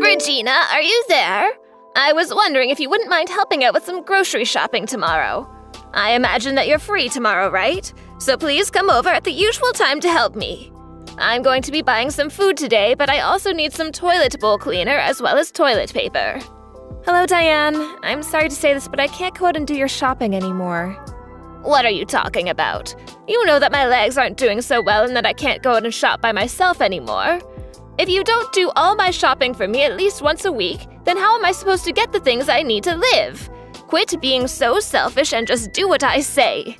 Regina, are you there? I was wondering if you wouldn't mind helping out with some grocery shopping tomorrow. I imagine that you're free tomorrow, right? So please come over at the usual time to help me. I'm going to be buying some food today, but I also need some toilet bowl cleaner as well as toilet paper. Hello, Diane. I'm sorry to say this, but I can't go out and do your shopping anymore. What are you talking about? You know that my legs aren't doing so well and that I can't go out and shop by myself anymore. If you don't do all my shopping for me at least once a week, then how am I supposed to get the things I need to live? Quit being so selfish and just do what I say.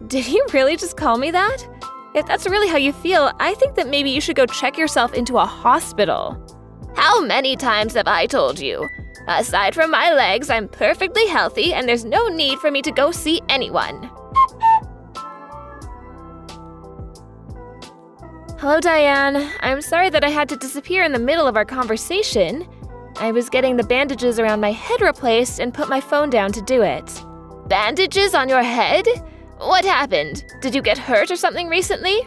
Did you really just call me that? If that's really how you feel, I think that maybe you should go check yourself into a hospital. How many times have I told you? Aside from my legs, I'm perfectly healthy and there's no need for me to go see anyone. Hello, Diane. I'm sorry that I had to disappear in the middle of our conversation. I was getting the bandages around my head replaced and put my phone down to do it. Bandages on your head? What happened? Did you get hurt or something recently?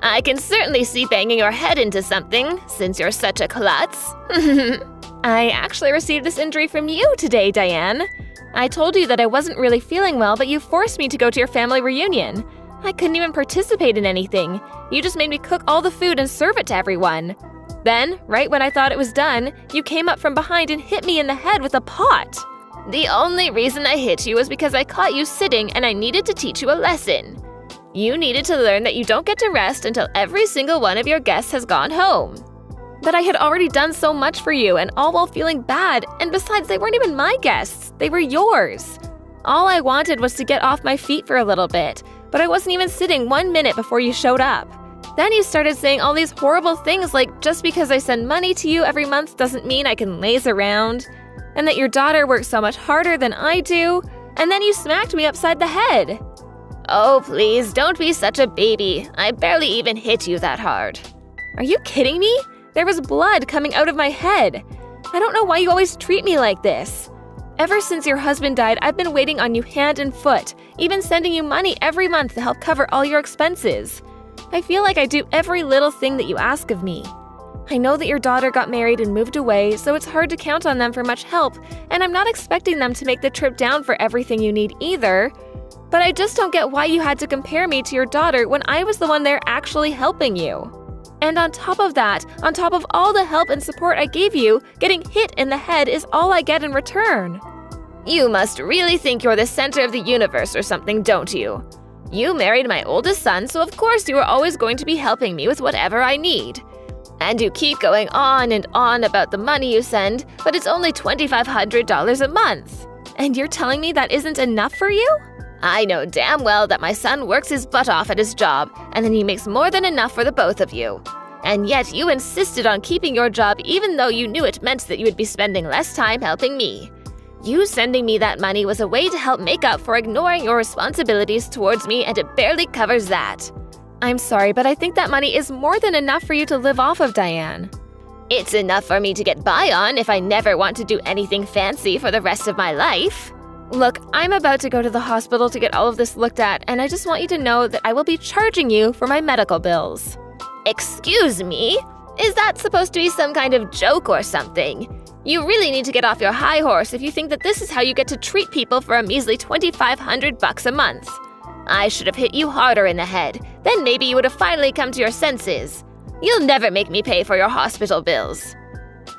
I can certainly see banging your head into something, since you're such a klutz. I actually received this injury from you today, Diane. I told you that I wasn't really feeling well, but you forced me to go to your family reunion. I couldn't even participate in anything. You just made me cook all the food and serve it to everyone. Then, right when I thought it was done, you came up from behind and hit me in the head with a pot. The only reason I hit you was because I caught you sitting and I needed to teach you a lesson. You needed to learn that you don't get to rest until every single one of your guests has gone home. But I had already done so much for you, and all while feeling bad, and besides, they weren't even my guests, they were yours. All I wanted was to get off my feet for a little bit, but I wasn't even sitting 1 minute before you showed up. Then you started saying all these horrible things like just because I send money to you every month doesn't mean I can laze around, and that your daughter works so much harder than I do, and then you smacked me upside the head. Oh, please, don't be such a baby. I barely even hit you that hard. Are you kidding me? There was blood coming out of my head. I don't know why you always treat me like this. Ever since your husband died, I've been waiting on you hand and foot, even sending you money every month to help cover all your expenses. I feel like I do every little thing that you ask of me. I know that your daughter got married and moved away, so it's hard to count on them for much help, and I'm not expecting them to make the trip down for everything you need either. But I just don't get why you had to compare me to your daughter when I was the one there actually helping you. And on top of that, on top of all the help and support I gave you, getting hit in the head is all I get in return. You must really think you're the center of the universe or something, don't you? You married my oldest son, so of course you are always going to be helping me with whatever I need. And you keep going on and on about the money you send, but it's only $2,500 a month. And you're telling me that isn't enough for you? I know damn well that my son works his butt off at his job, and then he makes more than enough for the both of you. And yet you insisted on keeping your job even though you knew it meant that you would be spending less time helping me. You sending me that money was a way to help make up for ignoring your responsibilities towards me, and it barely covers that. I'm sorry, but I think that money is more than enough for you to live off of, Diane. It's enough for me to get by on if I never want to do anything fancy for the rest of my life. Look, I'm about to go to the hospital to get all of this looked at, and I just want you to know that I will be charging you for my medical bills. Excuse me? Is that supposed to be some kind of joke or something? You really need to get off your high horse if you think that this is how you get to treat people for a measly $2,500 a month. I should have hit you harder in the head, then maybe you would have finally come to your senses. You'll never make me pay for your hospital bills.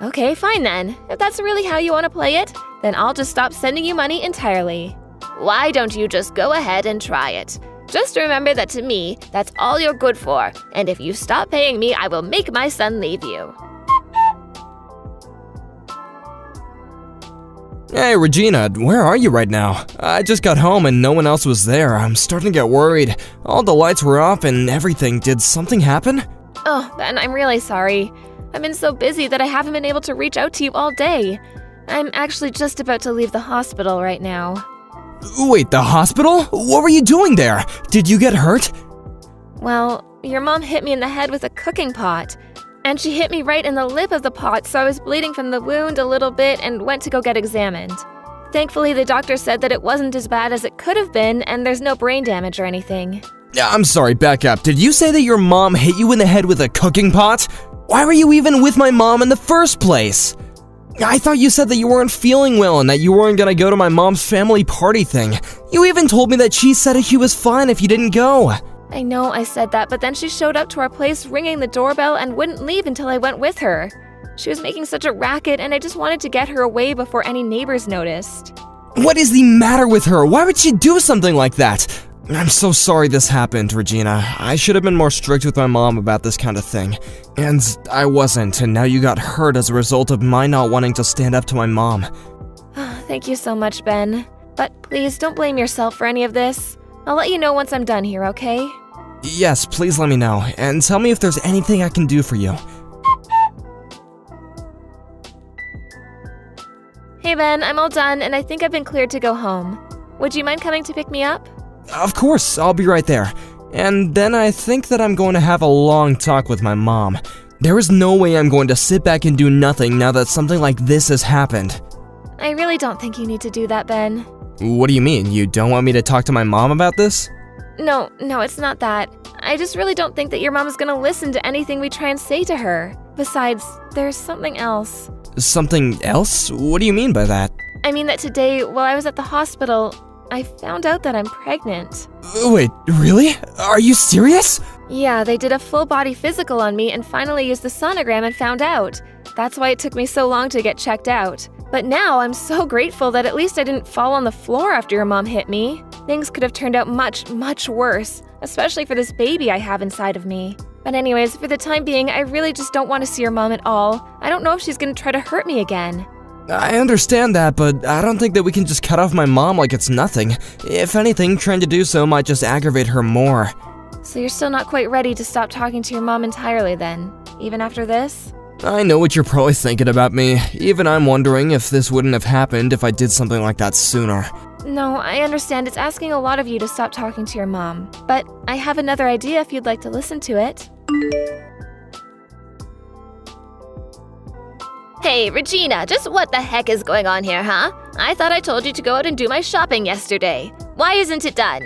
Okay, fine then. If that's really how you want to play it, then I'll just stop sending you money entirely. Why don't you just go ahead and try it? Just remember that to me, that's all you're good for, and if you stop paying me, I will make my son leave you. Hey, Regina, where are you right now? I just got home and no one else was there. I'm starting to get worried. All the lights were off and everything. Did something happen? Oh, Ben, I'm really sorry. I've been so busy that I haven't been able to reach out to you all day. I'm actually just about to leave the hospital right now. Wait, the hospital? What were you doing there? Did you get hurt? Well, your mom hit me in the head with a cooking pot. And she hit me right in the lip of the pot, so I was bleeding from the wound a little bit and went to go get examined. Thankfully, the doctor said that it wasn't as bad as it could have been, and there's no brain damage or anything. I'm sorry, back up. Did you say that your mom hit you in the head with a cooking pot? Why were you even with my mom in the first place? I thought you said that you weren't feeling well and that you weren't gonna go to my mom's family party thing. You even told me that she said he was fine if you didn't go. I know I said that, but then she showed up to our place ringing the doorbell and wouldn't leave until I went with her. She was making such a racket, and I just wanted to get her away before any neighbors noticed. What is the matter with her? Why would she do something like that? I'm so sorry this happened, Regina. I should have been more strict with my mom about this kind of thing. And I wasn't, and now you got hurt as a result of my not wanting to stand up to my mom. Thank you so much, Ben. But please don't blame yourself for any of this. I'll let you know once I'm done here, okay? Yes, please let me know, and tell me if there's anything I can do for you. Hey Ben, I'm all done, and I think I've been cleared to go home. Would you mind coming to pick me up? Of course, I'll be right there. And then I think that I'm going to have a long talk with my mom. There is no way I'm going to sit back and do nothing now that something like this has happened. I really don't think you need to do that, Ben. What do you mean? You don't want me to talk to my mom about this? No, it's not that. I just really don't think that your mom is gonna listen to anything we try and say to her. Besides, there's something else. Something else? What do you mean by that? I mean that today, while I was at the hospital, I found out that I'm pregnant. Wait, really? Are you serious? Yeah, they did a full-body physical on me and finally used the sonogram and found out. That's why it took me so long to get checked out. But now I'm so grateful that at least I didn't fall on the floor after your mom hit me. Things could have turned out much, much worse, especially for this baby I have inside of me. But anyways, for the time being, I really just don't want to see your mom at all. I don't know if she's gonna try to hurt me again. I understand that, but I don't think that we can just cut off my mom like it's nothing. If anything, trying to do so might just aggravate her more. So you're still not quite ready to stop talking to your mom entirely then, even after this? I know what you're probably thinking about me. Even I'm wondering if this wouldn't have happened if I did something like that sooner. No, I understand it's asking a lot of you to stop talking to your mom. But I have another idea if you'd like to listen to it. Hey, Regina, just what the heck is going on here, huh? I thought I told you to go out and do my shopping yesterday. Why isn't it done?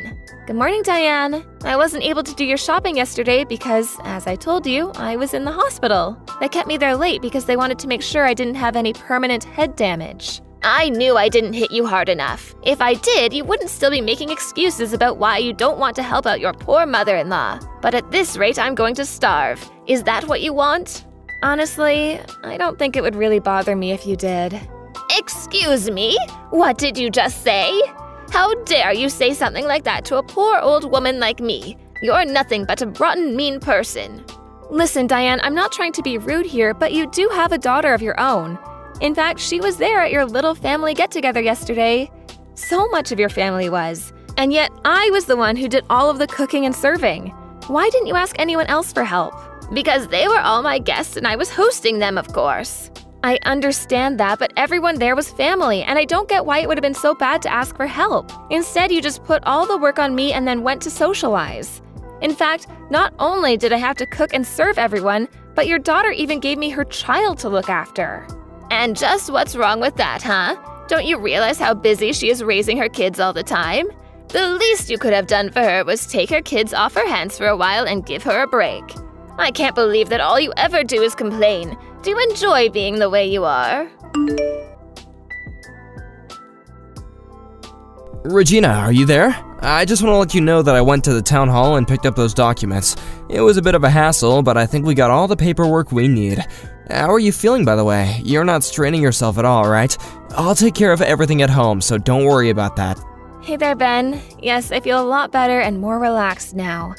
Good morning, Diane. I wasn't able to do your shopping yesterday because, as I told you, I was in the hospital. They kept me there late because they wanted to make sure I didn't have any permanent head damage. I knew I didn't hit you hard enough. If I did, you wouldn't still be making excuses about why you don't want to help out your poor mother-in-law. But at this rate, I'm going to starve. Is that what you want? Honestly, I don't think it would really bother me if you did. Excuse me? What did you just say? How dare you say something like that to a poor old woman like me? You're nothing but a rotten, mean person. Listen, Diane, I'm not trying to be rude here, but you do have a daughter of your own. In fact, she was there at your little family get-together yesterday. So much of your family was. And yet, I was the one who did all of the cooking and serving. Why didn't you ask anyone else for help? Because they were all my guests and I was hosting them, of course. I understand that, but everyone there was family, and I don't get why it would have been so bad to ask for help. Instead, you just put all the work on me and then went to socialize. In fact, not only did I have to cook and serve everyone, but your daughter even gave me her child to look after. And just what's wrong with that, huh? Don't you realize how busy she is raising her kids all the time? The least you could have done for her was take her kids off her hands for a while and give her a break. I can't believe that all you ever do is complain. Do you enjoy being the way you are? Regina, are you there? I just want to let you know that I went to the town hall and picked up those documents. It was a bit of a hassle, but I think we got all the paperwork we need. How are you feeling, by the way? You're not straining yourself at all, right? I'll take care of everything at home, so don't worry about that. Hey there, Ben. Yes, I feel a lot better and more relaxed now.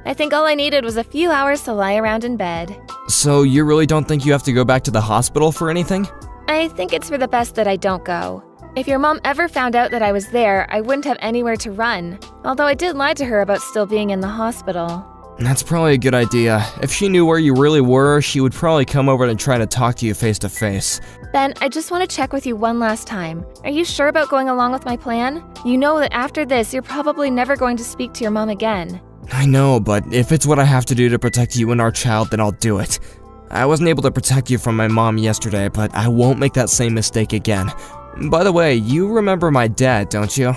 I think all I needed was a few hours to lie around in bed. So you really don't think you have to go back to the hospital for anything? I think it's for the best that I don't go. If your mom ever found out that I was there, I wouldn't have anywhere to run. Although I did lie to her about still being in the hospital. That's probably a good idea. If she knew where you really were, she would probably come over and try to talk to you face to face. Ben, I just want to check with you one last time. Are you sure about going along with my plan? You know that after this, you're probably never going to speak to your mom again. I know, but if it's what I have to do to protect you and our child, then I'll do it. I wasn't able to protect you from my mom yesterday, but I won't make that same mistake again. By the way, you remember my dad, don't you?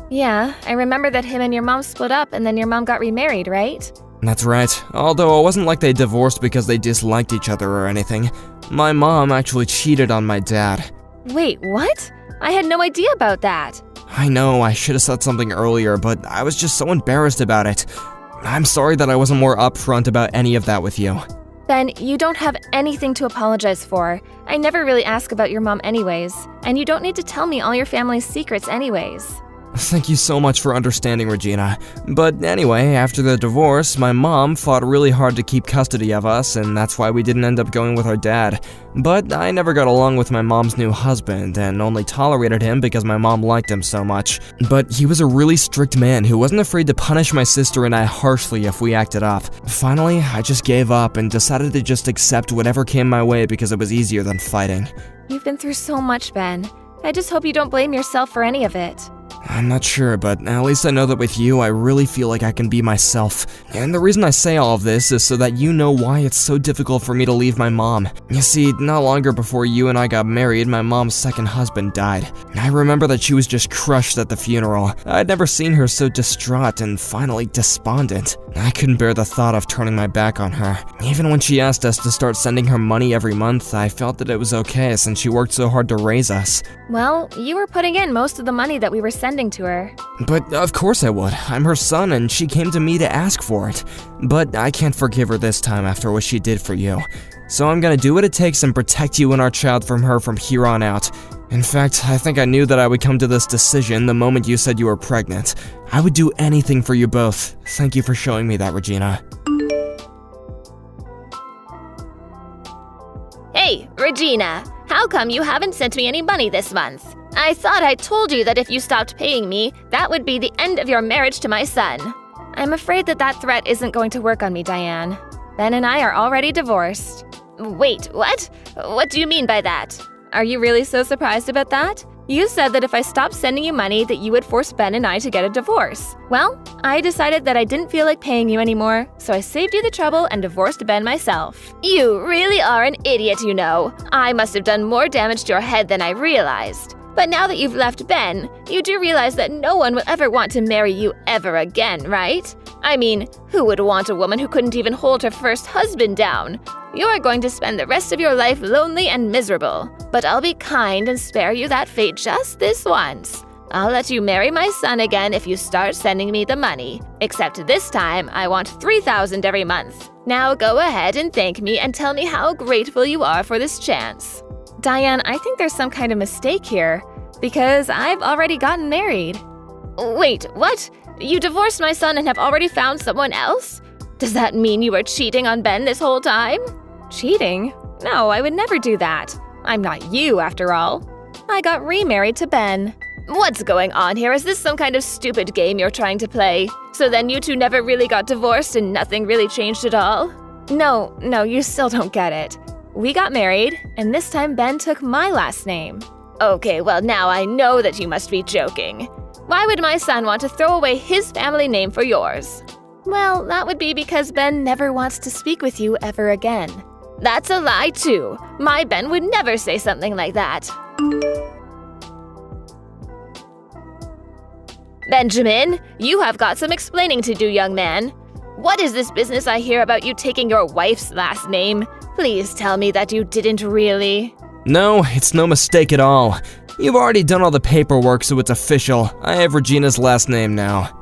Yeah, I remember that him and your mom split up and then your mom got remarried, right? That's right, although it wasn't like they divorced because they disliked each other or anything. My mom actually cheated on my dad. Wait, what? I had no idea about that. I know, I should have said something earlier, but I was just so embarrassed about it. I'm sorry that I wasn't more upfront about any of that with you. Ben, you don't have anything to apologize for. I never really ask about your mom anyways, and you don't need to tell me all your family's secrets anyways. Thank you so much for understanding, Regina. But anyway, after the divorce, my mom fought really hard to keep custody of us, and that's why we didn't end up going with our dad. But I never got along with my mom's new husband, and only tolerated him because my mom liked him so much. But he was a really strict man who wasn't afraid to punish my sister and I harshly if we acted up. Finally, I just gave up and decided to just accept whatever came my way because it was easier than fighting. You've been through so much, Ben. I just hope you don't blame yourself for any of it. I'm not sure, but at least I know that with you, I really feel like I can be myself. And the reason I say all of this is so that you know why it's so difficult for me to leave my mom. You see, not longer before you and I got married, my mom's second husband died. I remember that she was just crushed at the funeral. I'd never seen her so distraught and finally despondent. I couldn't bear the thought of turning my back on her. Even when she asked us to start sending her money every month, I felt that it was okay since she worked so hard to raise us. Well, you were putting in most of the money that we were sending to her. But of course I would. I'm her son and she came to me to ask for it. But I can't forgive her this time after what she did for you. So I'm gonna do what it takes and protect you and our child from her from here on out. In fact, I think I knew that I would come to this decision the moment you said you were pregnant. I would do anything for you both. Thank you for showing me that, Regina. Hey, Regina, how come you haven't sent me any money this month? I thought I told you that if you stopped paying me, that would be the end of your marriage to my son. I'm afraid that threat isn't going to work on me, Diane. Ben and I are already divorced. Wait, what? What do you mean by that? Are you really so surprised about that? You said that if I stopped sending you money that you would force Ben and I to get a divorce. Well, I decided that I didn't feel like paying you anymore, so I saved you the trouble and divorced Ben myself. You really are an idiot, you know. I must have done more damage to your head than I realized. But now that you've left Ben, you do realize that no one will ever want to marry you ever again, right? I mean, who would want a woman who couldn't even hold her first husband down? You're going to spend the rest of your life lonely and miserable. But I'll be kind and spare you that fate just this once. I'll let you marry my son again if you start sending me the money. Except this time, I want $3,000 every month. Now go ahead and thank me and tell me how grateful you are for this chance. Diane, I think there's some kind of mistake here, because I've already gotten married. Wait, what? You divorced my son and have already found someone else? Does that mean you were cheating on Ben this whole time? Cheating? No, I would never do that. I'm not you, after all. I got remarried to Ben. What's going on here? Is this some kind of stupid game you're trying to play? So then you two never really got divorced and nothing really changed at all? No, you still don't get it. We got married, and this time Ben took my last name. Okay, well now I know that you must be joking. Why would my son want to throw away his family name for yours? Well, that would be because Ben never wants to speak with you ever again. That's a lie too. My Ben would never say something like that. Benjamin, you have got some explaining to do, young man. What is this business I hear about you taking your wife's last name? Please tell me that you didn't really. No, it's no mistake at all. You've already done all the paperwork, so it's official. I have Regina's last name now.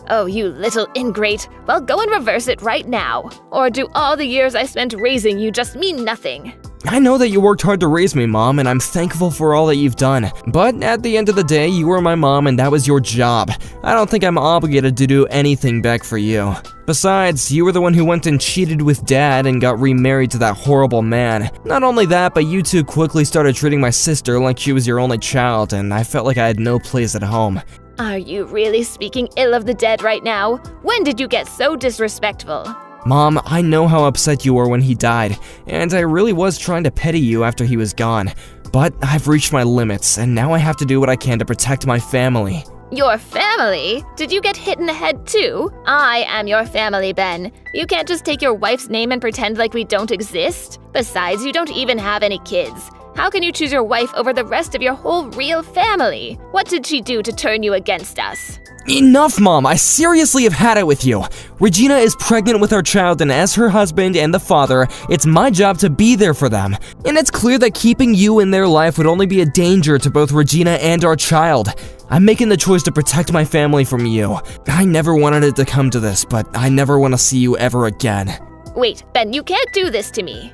Oh, you little ingrate. Well, go and reverse it right now. Or do all the years I spent raising you just mean nothing? I know that you worked hard to raise me, Mom, and I'm thankful for all that you've done. But at the end of the day, you were my mom and that was your job. I don't think I'm obligated to do anything back for you. Besides, you were the one who went and cheated with Dad and got remarried to that horrible man. Not only that, but you two quickly started treating my sister like she was your only child, and I felt like I had no place at home. Are you really speaking ill of the dead right now? When did you get so disrespectful? Mom, I know how upset you were when he died, and I really was trying to pity you after he was gone. But I've reached my limits, and now I have to do what I can to protect my family. Your family? Did you get hit in the head too? I am your family, Ben. You can't just take your wife's name and pretend like we don't exist. Besides, you don't even have any kids. How can you choose your wife over the rest of your whole real family? What did she do to turn you against us? Enough, Mom! I seriously have had it with you! Regina is pregnant with our child, and as her husband and the father, it's my job to be there for them. And it's clear that keeping you in their life would only be a danger to both Regina and our child. I'm making the choice to protect my family from you. I never wanted it to come to this, but I never want to see you ever again. Wait, Ben, you can't do this to me.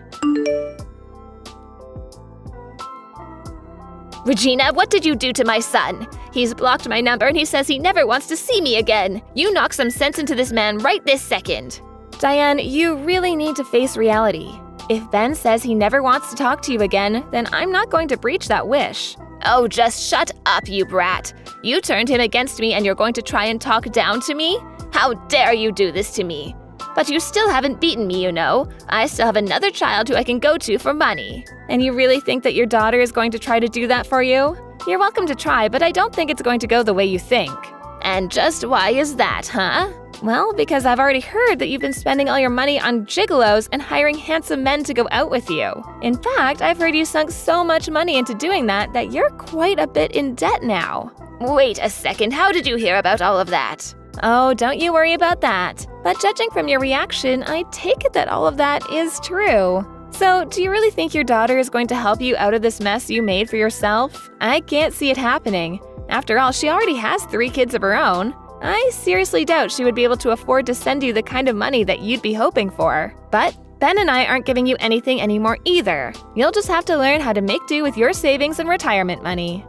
Regina, what did you do to my son? He's blocked my number and he says he never wants to see me again. You knock some sense into this man right this second. Diane, you really need to face reality. If Ben says he never wants to talk to you again, then I'm not going to breach that wish. Oh, just shut up, you brat. You turned him against me and you're going to try and talk down to me? How dare you do this to me? But you still haven't beaten me, you know. I still have another child who I can go to for money. And you really think that your daughter is going to try to do that for you? You're welcome to try, but I don't think it's going to go the way you think. And just why is that, huh? Well, because I've already heard that you've been spending all your money on gigolos and hiring handsome men to go out with you. In fact, I've heard you sunk so much money into doing that you're quite a bit in debt now. Wait a second, how did you hear about all of that? Oh, don't you worry about that. But judging from your reaction, I take it that all of that is true. So, do you really think your daughter is going to help you out of this mess you made for yourself? I can't see it happening. After all, she already has 3 kids of her own. I seriously doubt she would be able to afford to send you the kind of money that you'd be hoping for. But Ben and I aren't giving you anything anymore either. You'll just have to learn how to make do with your savings and retirement money.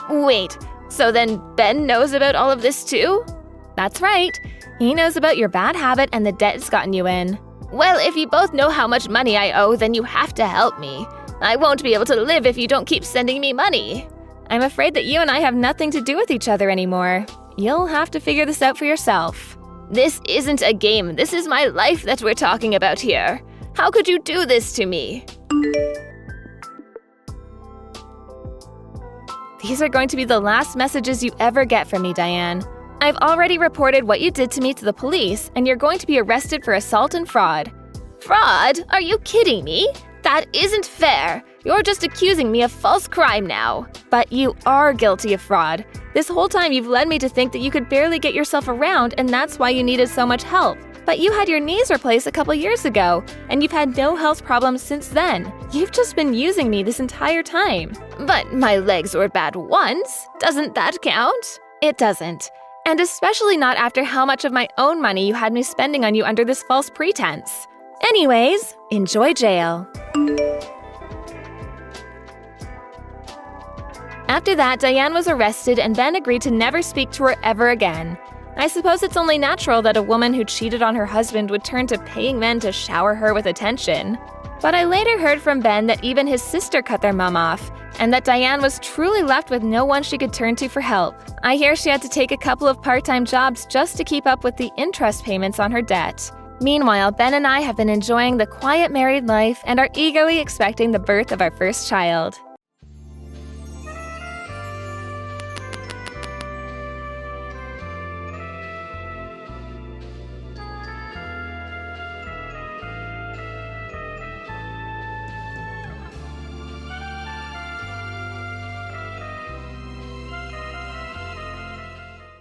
Wait, so then Ben knows about all of this too? That's right. He knows about your bad habit and the debt it's gotten you in. Well, if you both know how much money I owe, then you have to help me. I won't be able to live if you don't keep sending me money. I'm afraid that you and I have nothing to do with each other anymore. You'll have to figure this out for yourself. This isn't a game. This is my life that we're talking about here. How could you do this to me? These are going to be the last messages you ever get from me, Diane. I've already reported what you did to me to the police, and you're going to be arrested for assault and fraud. Fraud? Are you kidding me? That isn't fair. You're just accusing me of false crime now. But you are guilty of fraud. This whole time you've led me to think that you could barely get yourself around, and that's why you needed so much help. But you had your knees replaced a couple years ago, and you've had no health problems since then. You've just been using me this entire time. But my legs were bad once. Doesn't that count? It doesn't. And especially not after how much of my own money you had me spending on you under this false pretense. Anyways, enjoy jail. After that, Diane was arrested and Ben agreed to never speak to her ever again. I suppose it's only natural that a woman who cheated on her husband would turn to paying men to shower her with attention. But I later heard from Ben that even his sister cut their mom off, and that Diane was truly left with no one she could turn to for help. I hear she had to take a couple of part-time jobs just to keep up with the interest payments on her debt. Meanwhile, Ben and I have been enjoying the quiet married life and are eagerly expecting the birth of our first child.